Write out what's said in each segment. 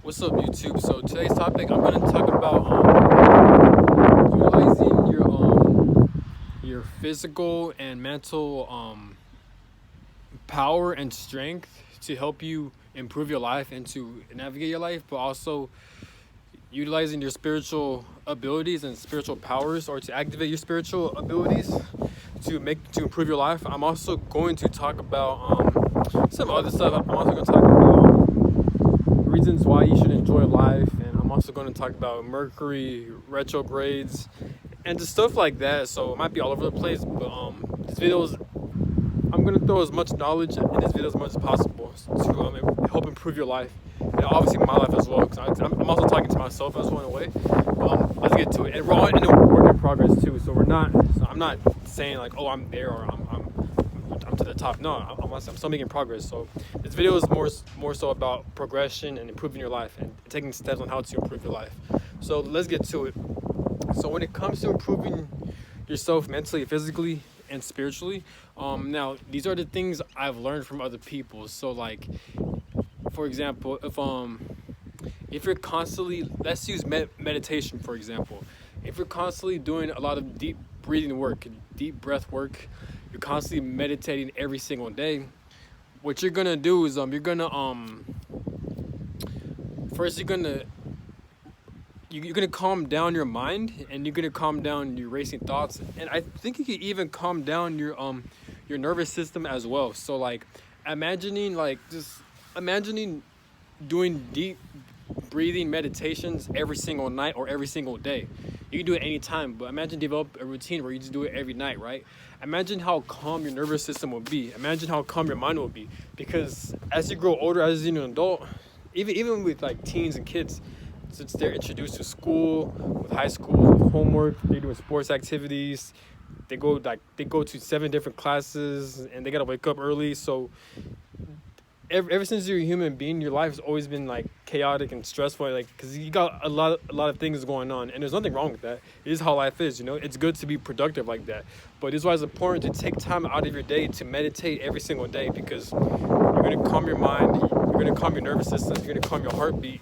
What's up, YouTube? So today's topic, I'm gonna talk about utilizing your physical and mental power and strength to help you improve your life and to navigate your life, but also utilizing your spiritual abilities and spiritual powers, or to activate your spiritual abilities to improve your life. I'm also going to talk about some other stuff. I'm also going to talk about reasons why you should enjoy life, and I'm also going to talk about Mercury retrogrades and just stuff like that. So it might be all over the place, but this video is, I'm going to throw as much knowledge in this video as much as possible to help improve your life, and obviously my life as well, because I'm also talking to myself as well in a way. Let's get to it. And we're all in a work in progress too, so I'm not saying like, oh, I'm there, or I'm to the top. No, I'm still making progress. So this video is more so about progression and improving your life and taking steps on how to improve your life. So let's get to it. So when it comes to improving yourself mentally, physically, and spiritually, now these are the things I've learned from other people. So like, for example, if you're constantly, let's use meditation for example. If you're constantly doing a lot of deep breathing work, deep breath work, you're constantly meditating every single day, what you're gonna do is you're gonna first you're gonna calm down your mind, and you're gonna calm down your racing thoughts, and I think you can even calm down your nervous system as well. So like, imagining doing deep breathing meditations every single night or every single day. You can do it anytime, but imagine develop a routine where you just do it every night, right? Imagine how calm your nervous system will be. Imagine how calm your mind will be. Because as you grow older, as you're an adult, even with like teens and kids, since they're introduced to school, with high school, with homework, they're doing sports activities, they go to 7 different classes, and they gotta wake up early. So ever since you're a human being, your life has always been like chaotic and stressful, like, because you got a lot of things going on, and there's nothing wrong with that. It is how life is, you know. It's good to be productive like that, but it's why it's important to take time out of your day to meditate every single day, because you're going to calm your mind, you're going to calm your nervous system, you're going to calm your heartbeat,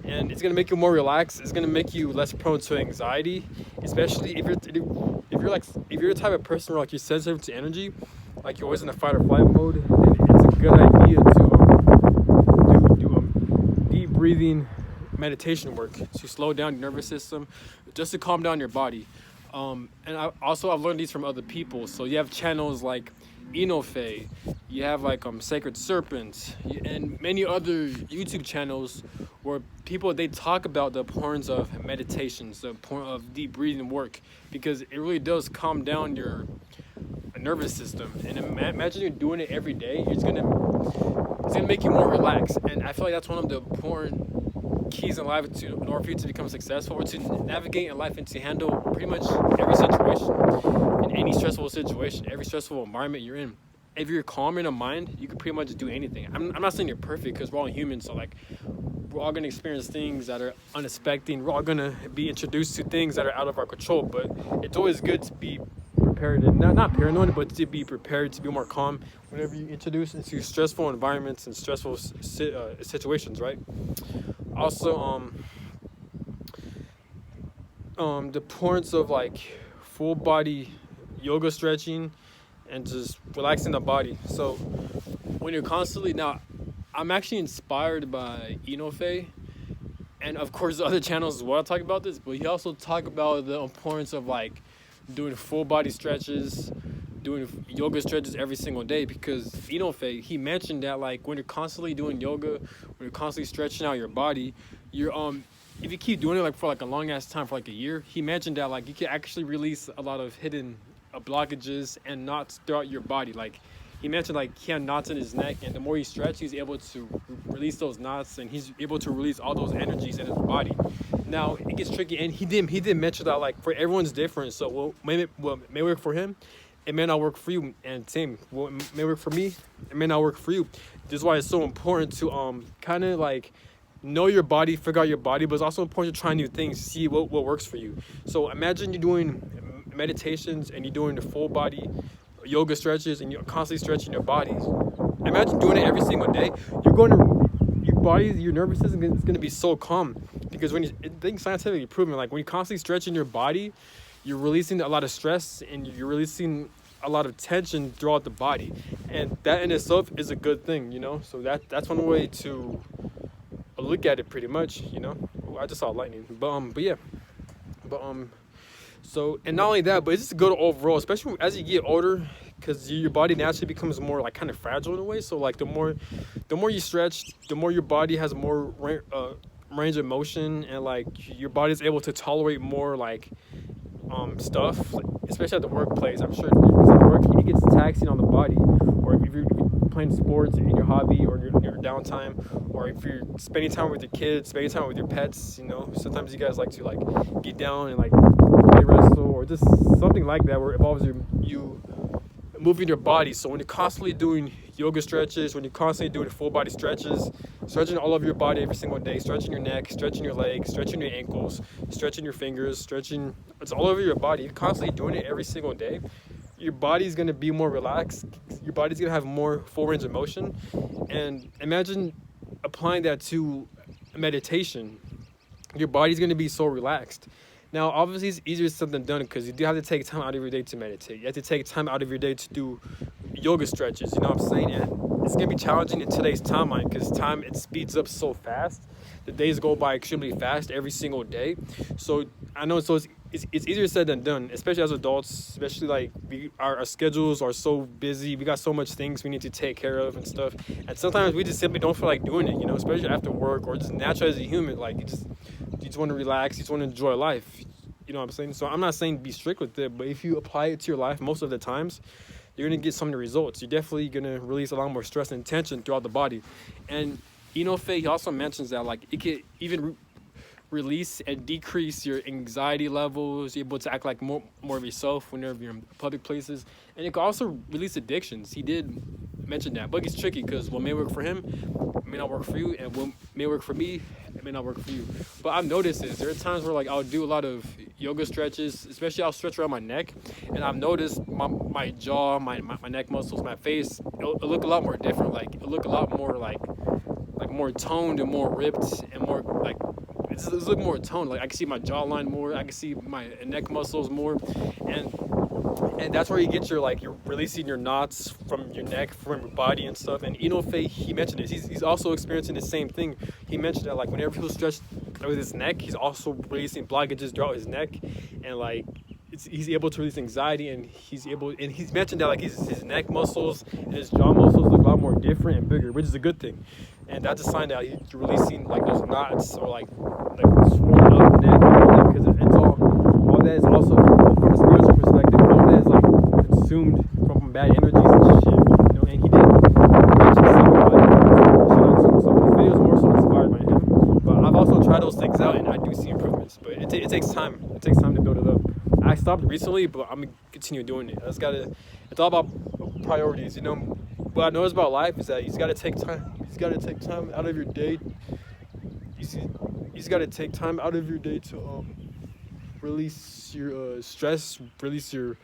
and it's going to make you more relaxed. It's going to make you less prone to anxiety, especially if you're the type of person where like you're sensitive to energy, like you're always in a fight or flight mode. It's a good idea to do deep breathing meditation work to slow down your nervous system, just to calm down your body. And I've learned these from other people. So you have channels like Enofe, you have like Sacred Serpents, and many other YouTube channels where they talk about the importance of meditations, the importance of deep breathing work, because it really does calm down your nervous system. And imagine you're doing it every day. It's gonna make you more relaxed, and I feel like that's one of the important keys in life in order for you to become successful, or to navigate in life and to handle pretty much every situation, in any stressful situation, every stressful environment you're in. If you're calm in a mind, you can pretty much do anything. I'm not saying you're perfect, because we're all humans, so like, we're all gonna experience things that are unexpected. We're all gonna be introduced to things that are out of our control, but it's always good to be prepared, and not paranoid, but to be prepared, to be more calm whenever you introduce into stressful environments and stressful situations, right? Also, the importance of like full body yoga stretching and just relaxing the body. So when you're constantly, now I'm actually inspired by Enofe, and of course the other channels as well talk about this, but he also talk about the importance of like doing full body stretches, doing yoga stretches every single day, because Enofe, he mentioned that like when you're constantly doing yoga, when you're constantly stretching out your body, you're if you keep doing it like for like a long ass time, for like a year, he mentioned that like you can actually release a lot of hidden blockages and knots throughout your body. Like, he mentioned like he had knots in his neck, and the more he stretched, he's able to release those knots, and he's able to release all those energies in his body. Now it gets tricky, and he did mention that like for everyone's different. So what may work for him, it may not work for you, and same, what may work for me, it may not work for you. This is why it's so important to kind of like know your body, figure out your body, but it's also important to try new things, see what works for you. So imagine you're doing meditations and you're doing the full body yoga stretches, and you're constantly stretching your bodies. Imagine doing it every single day. Your body, your nervous system is going to be so calm, because when you think scientifically proven, like when you're constantly stretching your body, you're releasing a lot of stress and you're releasing a lot of tension throughout the body, and that in itself is a good thing, you know. So that's one way to look at it, pretty much, you know. Ooh, I just saw lightning, but yeah, but so, and not only that, but it's just good overall, especially as you get older, because your body naturally becomes more like kind of fragile in a way. So like the more you stretch, the more your body has more range of motion, and like your body's able to tolerate more like stuff, like, especially at the workplace. I'm sure because at work it gets taxing on the body, or if you're playing sports in your hobby or your downtime, or if you're spending time with your kids, spending time with your pets, you know. Sometimes you guys like to like get down and like play wrestle or just something like that where it involves you moving your body. So when you're constantly doing yoga stretches, when you're constantly doing full body stretches, stretching all of your body every single day, stretching your neck, stretching your legs, stretching your ankles, stretching your fingers, stretching, it's all over your body. You're constantly doing it every single day. Your body's going to be more relaxed. Your body's going to have more full range of motion. And imagine applying that to meditation. Your body's going to be so relaxed. Now, obviously, it's easier said than done, because you do have to take time out of your day to meditate. You have to take time out of your day to do yoga stretches, you know what I'm saying? And it's going to be challenging in today's timeline, because time, it speeds up so fast. The days go by extremely fast every single day. So I know, so it's easier said than done, especially as adults, especially like our schedules are so busy. We got so much things we need to take care of and stuff. And sometimes we just simply don't feel like doing it, you know, especially after work, or just naturally as a human. Like you just want to relax, you just want to enjoy life. You know what I'm saying? So I'm not saying be strict with it, but if you apply it to your life most of the times, you're going to get some of the results. You're definitely going to release a lot more stress and tension throughout the body. And Inoue, he also mentions that like it could even release and decrease your anxiety levels. You're able to act like more of yourself whenever you're in public places. And it can also release addictions. He did mention that, but it's tricky, because what may work for him may not work for you, and what may work for me, it may not work for you. But I've noticed this. There are times where like I'll do a lot of yoga stretches, especially I'll stretch around my neck, and I've noticed my jaw, my neck muscles, my face, it'll look a lot more different. Like it'll look a lot more like more toned and more ripped and more like it's look more toned. Like I can see my jawline more, I can see my neck muscles more, and that's where you get your like you're releasing your knots from your neck, from your body and stuff. And Inoue, he mentioned this. He's also experiencing the same thing. He mentioned that like whenever he'll stretch with his neck, he's also releasing blockages throughout his neck, and like he's able to release anxiety, and he's mentioned that like his neck muscles and his jaw muscles look a lot more different and bigger, which is a good thing. And that's a sign that he's releasing like those knots or like swollen up neck, because it's all that is also from a spiritual perspective. All that is like consumed from bad energies and shit, you know. And he did mention something about it. Shout out to him. So his videos are more so inspired by him. But I've also tried those things out, and I do see improvements. But it takes time. It takes time to build it up. I stopped recently, but I'm gonna continue doing it. It's all about priorities, you know. What I noticed about life is that you just gotta take time. You just gotta take time out of your day. You just gotta take time out of your day to release your stress, release your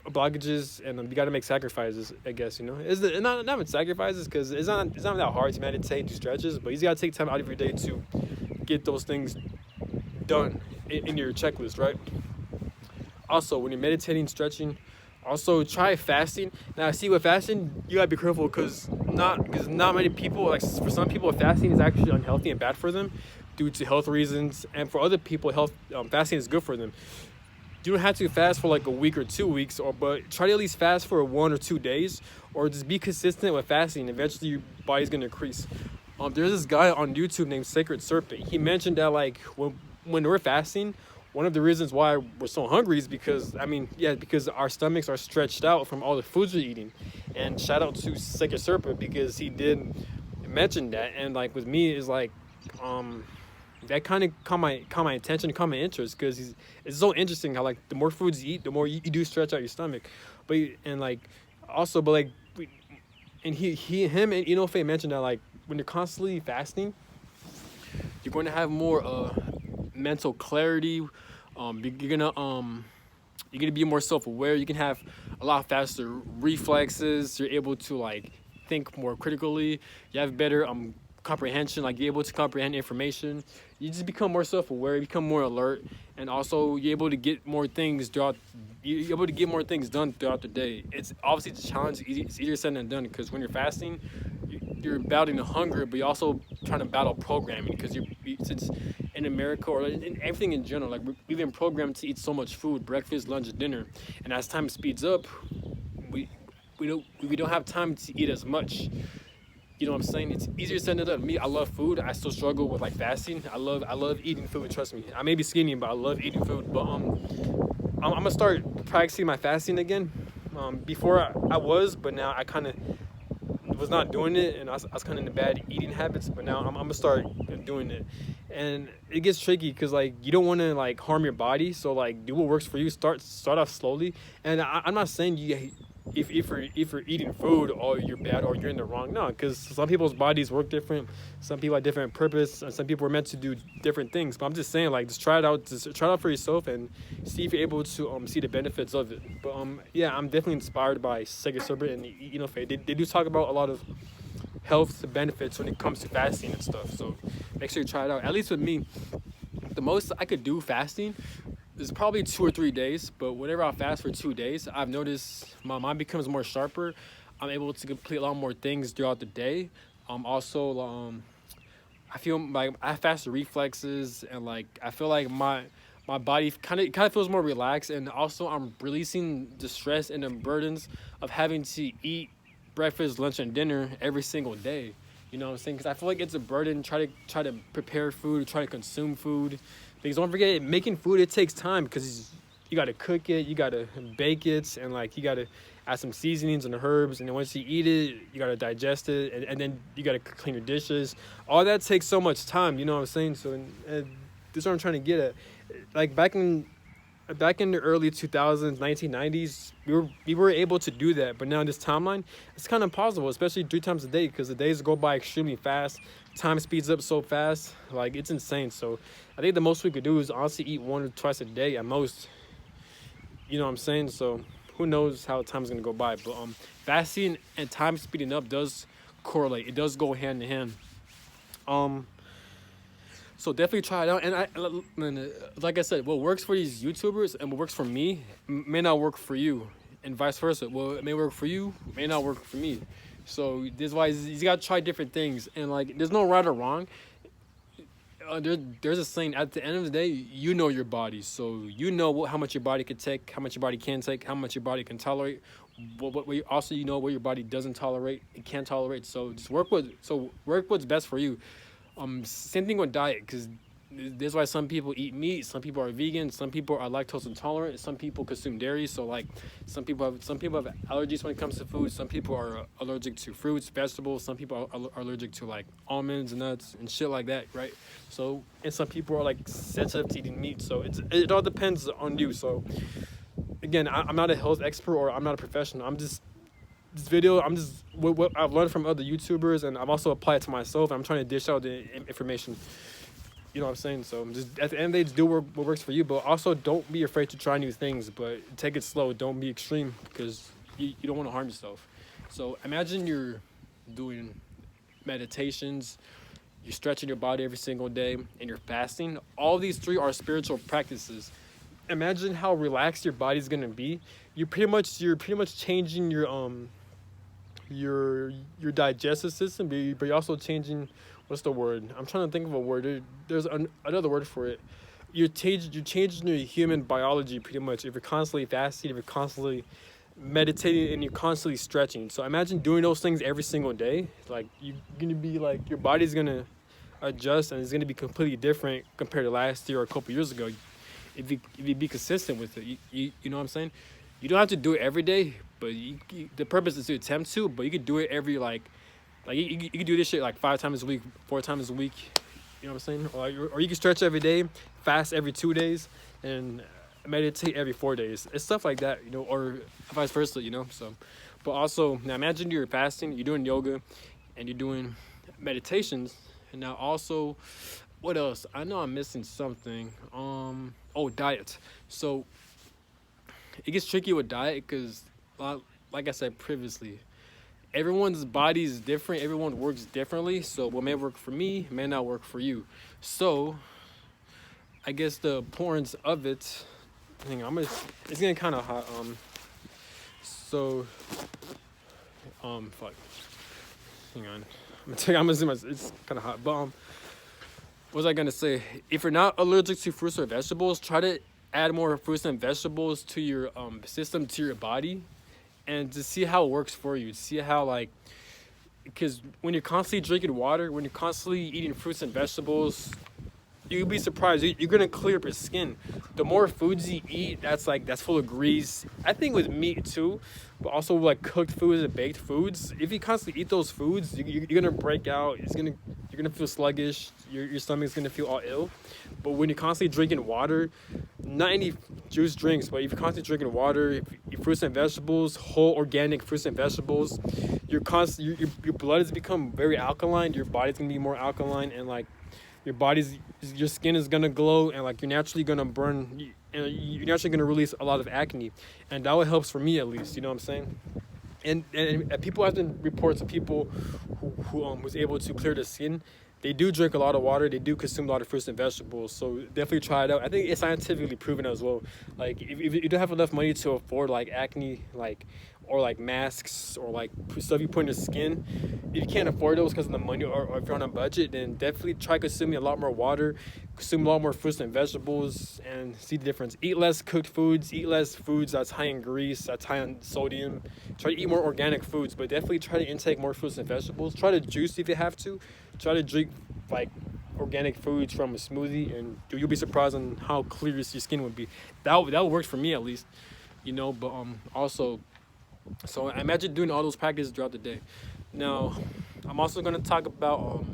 blockages, and you gotta make sacrifices. I guess, you know. It's not even sacrifices, because it's not that hard to meditate, do stretches, but you just gotta take time out of your day to get those things done in your checklist, right? Also, when you're meditating, stretching, also try fasting. Now, see, with fasting, you gotta be careful, because not many people, like for some people, fasting is actually unhealthy and bad for them due to health reasons, and for other people, fasting is good for them. You don't have to fast for like a week or 2 weeks, but try to at least fast for 1 or 2 days, or just be consistent with fasting. Eventually, your body's gonna increase. There's this guy on YouTube named Sacred Serpent. He mentioned that like when we're fasting, one of the reasons why we're so hungry is because our stomachs are stretched out from all the foods we're eating. And shout out to Sacred Serpent, because he did mention that. And like with me is like that kind of caught my attention, caught my interest, because it's so interesting how like the more foods you eat, the more you do stretch out your stomach. But him and Inoue mentioned that like when you're constantly fasting, you're going to have more mental clarity. You're gonna be more self-aware. You can have a lot faster reflexes. You're able to like think more critically. You have better comprehension, like you're able to comprehend information. You just become more self-aware, you become more alert, and also you're able to get more things throughout. You're able to get more things done throughout the day. It's obviously it's a challenge. It's easier said than done because when you're fasting, you're battling the hunger, but you're also trying to battle programming because since in America or in everything in general, like we've been programmed to eat so much food, breakfast, lunch, and dinner, and as time speeds up, we we don't have time to eat as much. You know what I'm saying? It's easier said than done. Me, I love food. I still struggle with like fasting. I love eating food. Trust me. I may be skinny, but I love eating food. But I'm gonna start practicing my fasting again. Before I was, but now I kind of was not doing it, and I was kind of in the bad eating habits. But now I'm gonna start doing it, and it gets tricky because like you don't want to like harm your body. So like do what works for you. Start off slowly. And I'm not saying you if you're eating food or you're bad or you're in the wrong. No, because some people's bodies work different. Some people have different purpose, and some people are meant to do different things. But I'm just saying, like, just try it out. Just try it out for yourself and see if you're able to see the benefits of it. But yeah, I'm definitely inspired by Sega Sorbet and Faye. They do talk about a lot of health benefits when it comes to fasting and stuff. So make sure you try it out. At least with me, the most I could do fasting is probably 2 or 3 days, but whenever I fast for 2 days, I've noticed my mind becomes more sharper. I'm able to complete a lot more things throughout the day. I feel like I have faster reflexes, and like I feel like my body kind of feels more relaxed, and also I'm releasing the stress and the burdens of having to eat breakfast, lunch, and dinner every single day. You know what I'm saying? Because I feel like it's a burden. Try to prepare food, try to consume food. Because don't forget, making food, it takes time because you got to cook it, you got to bake it, and like you got to add some seasonings and herbs. And then once you eat it, you got to digest it, and then you got to clean your dishes. All that takes so much time. You know what I'm saying? So this is what I'm trying to get at. Like back in the early 2000s, 1990s, we were able to do that. But now in this timeline, it's kind of impossible, especially 3 times a day because the days go by extremely fast. Time speeds up so fast, like it's insane. So I think the most we could do is honestly eat 1 or 2 a day at most. You know what I'm saying? So who knows how time's gonna go by? But fasting and time speeding up does correlate. It does go hand in hand. So definitely try it out. And like I said, what works for these YouTubers and what works for me may not work for you, and vice versa. Well, it may work for you, may not work for me. So this is why you gotta try different things, and like there's no right or wrong. There's a saying, at the end of the day, you know your body, so you know how much your body can take, how much your body can take, how much your body can tolerate. Also you know what your body doesn't tolerate, it can't tolerate. So just work what's best for you. Same thing with diet, because this is why some people eat meat, some people are vegan, some people are lactose intolerant, some people consume dairy. So like some people have allergies when it comes to food. Some people are allergic to fruits, vegetables. Some people are allergic to like almonds, nuts, and shit like that, right? So, and some people are like sensitive to eating meat. So it all depends on you. So again, I'm not a health expert or I'm not a professional. I'm just what I've learned from other YouTubers, and I've also applied it to myself. I'm trying to dish out the information. You know what I'm saying? So just at the end of the day, just do what works for you, but also don't be afraid to try new things, but take it slow. Don't be extreme because you don't want to harm yourself. So imagine you're doing meditations, you're stretching your body every single day, and you're fasting. All these three are spiritual practices. Imagine how relaxed your body's gonna be. You're pretty much changing your digestive system, but you're also changing, what's the word? I'm trying to think of a word. There's another word for it. You're changing your human biology pretty much if you're constantly fasting, if you're constantly meditating, and you're constantly stretching. So imagine doing those things every single day. Like you're gonna be like, your body's gonna adjust, and it's gonna be completely different compared to last year or a couple years ago. If you be consistent with it, you know what I'm saying? You don't have to do it every day, but the purpose is to attempt to. But you could do it every like you could do this shit like 5 times a week, 4 times a week. You know what I'm saying? Or you can stretch every day, fast every 2 days, and meditate every 4 days. It's stuff like that, you know, or vice versa, you know. So, but also now imagine you're fasting, you're doing yoga, and you're doing meditations, and now also, what else? I know I'm missing something. Diet. So it gets tricky with diet because, like I said previously, everyone's body is different. Everyone works differently. So what may work for me may not work for you. So I guess the importance of it. Hang on, it's getting kind of hot. So, fuck. Hang on. I'm gonna zoom. It's kind of hot. But what was I gonna say? If you're not allergic to fruits or vegetables, try to add more fruits and vegetables to your system, to your body, and to see how it works for you. See how, like, because when you're constantly drinking water, when you're constantly eating fruits and vegetables, you'd be surprised. You're gonna clear up your skin. The more foods you eat, that's full of grease. I think with meat too, but also like cooked foods and baked foods. If you constantly eat those foods, you're gonna break out. You're gonna feel sluggish. Your stomach's gonna feel all ill. But when you're constantly drinking water, not any juice drinks, but if you're constantly drinking water, if fruits and vegetables, whole organic fruits and vegetables, your blood has become very alkaline. Your body's gonna be more alkaline, and like your skin is gonna glow, and like you're naturally gonna burn, and you're naturally gonna release a lot of acne, and that helps for me at least. You know what I'm saying? And people have been reports of people who was able to clear their skin. They do drink a lot of water. They do consume a lot of fruits and vegetables. So definitely try it out. I think it's scientifically proven as well. Like if you don't have enough money to afford like acne, or like masks, or like stuff you put in your skin, if you can't afford those because of the money, or if you're on a budget, then definitely try consuming a lot more water, consume a lot more fruits and vegetables, and see the difference. Eat less cooked foods, eat less foods that's high in grease, that's high in sodium. Try to eat more organic foods, but definitely try to intake more fruits and vegetables. Try to juice if you have to. Try to drink like organic foods from a smoothie, and you'll be surprised on how clear your skin would be. That worked for me at least, you know. But also, so I imagine doing all those practices throughout the day. Now, I'm also gonna talk about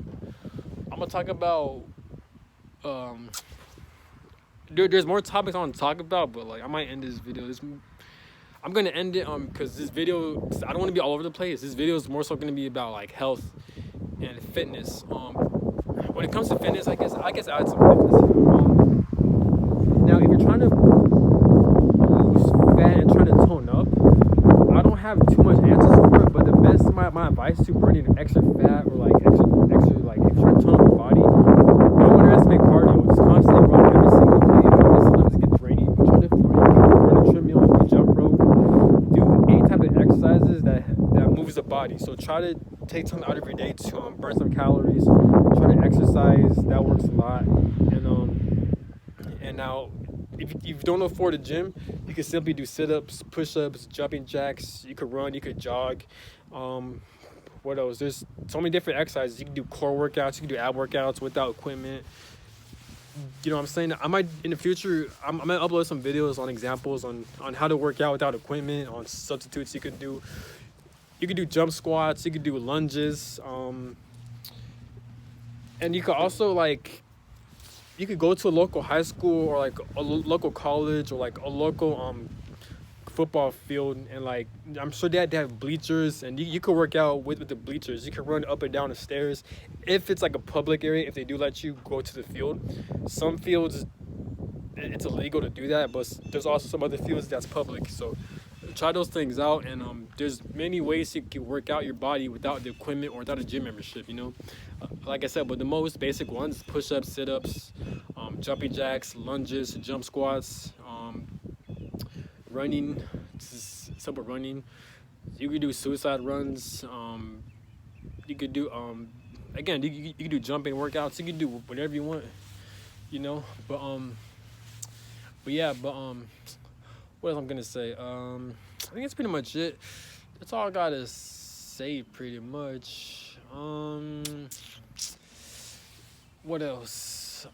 there's more topics I want to talk about, but like I might end this video. I'm gonna end it because this video, I don't want to be all over the place. This video is more so gonna be about like health and fitness. When it comes to fitness, I guess I add some fitness. Now, if you're trying to lose fat and trying to tone up, I don't have too much answers for it, but the best my advice to burning extra fat, or like extra like if you're trying to tone up your body, don't underestimate cardio. Just constantly run every single day. Sometimes it gets draining. Try to run a treadmill, do jump rope, do any type of exercises that moves the body. So try to take time out of your day to burn some calories. Try to exercise. That works a lot. And now, if you don't afford a gym, you can simply do sit-ups, push-ups, jumping jacks. You could run, you could jog. What else? There's so many different exercises. You can do core workouts, you can do ab workouts without equipment. You know what I'm saying? I might, in the future, I'm going to upload some videos on examples on how to work out without equipment, on substitutes you could do. You could do jump squats, you could do lunges. And you could also, like, you could go to a local high school, or like a local college, or like a local football field, and like I'm sure they have bleachers, and you could work out with the bleachers. You can run up and down the stairs if it's like a public area, if they do let you go to the field. Some fields it's illegal to do that, but there's also some other fields that's public. So try those things out, and there's many ways you can work out your body without the equipment or without a gym membership, you know. Like I said, but the most basic ones: push-ups, sit-ups, jumping jacks, lunges, jump squats, running, simple running. You could do suicide runs. You could do again, you could do jumping workouts. You could do whatever you want, you know. But what else I'm gonna say? I think that's pretty much it. That's all I gotta say, pretty much. What else?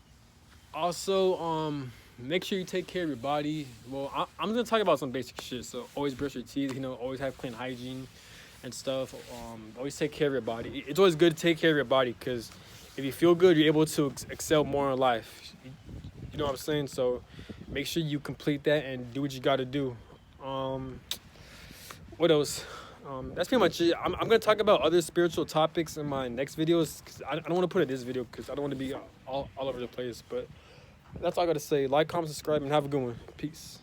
Also, make sure you take care of your body. Well, I'm gonna talk about some basic shit. So always brush your teeth. You know, always have clean hygiene and stuff. Always take care of your body. It's always good to take care of your body, because if you feel good, you're able to excel more in life. You know what I'm saying? So make sure you complete that and do what you got to do. What else? That's pretty much it. I'm going to talk about other spiritual topics in my next videos, because I don't want to put it in this video because I don't want to be all over the place. But that's all I got to say. Like, comment, subscribe, and have a good one. Peace.